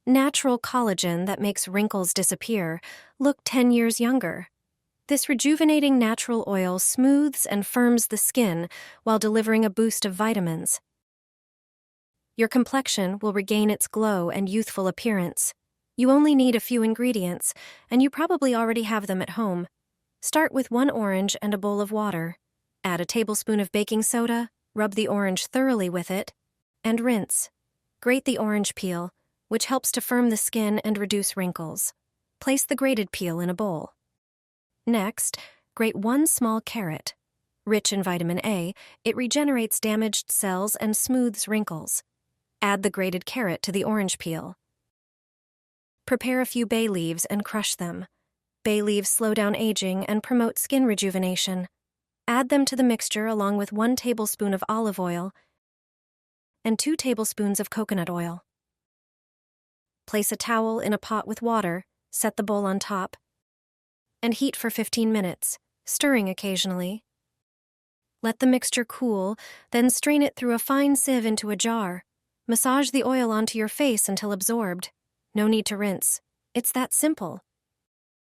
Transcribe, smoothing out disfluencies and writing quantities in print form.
Natural collagen that makes wrinkles disappear look 10 years younger. This rejuvenating natural oil smooths and firms the skin while delivering a boost of vitamins. Your complexion will regain its glow and youthful appearance. You only need a few ingredients, and you probably already have them at home. Start with 1 orange and a bowl of water. Add a tablespoon of baking soda, rub the orange thoroughly with it, and rinse. Grate the orange peel, which helps to firm the skin and reduce wrinkles. Place the grated peel in a bowl. Next, grate 1 small carrot. Rich in vitamin A, it regenerates damaged cells and smooths wrinkles. Add the grated carrot to the orange peel. Prepare a few bay leaves and crush them. Bay leaves slow down aging and promote skin rejuvenation. Add them to the mixture along with 1 tablespoon of olive oil and 2 tablespoons of coconut oil. Place a towel in a pot with water, set the bowl on top, and heat for 15 minutes, stirring occasionally. Let the mixture cool, then strain it through a fine sieve into a jar. Massage the oil onto your face until absorbed. No need to rinse. It's that simple.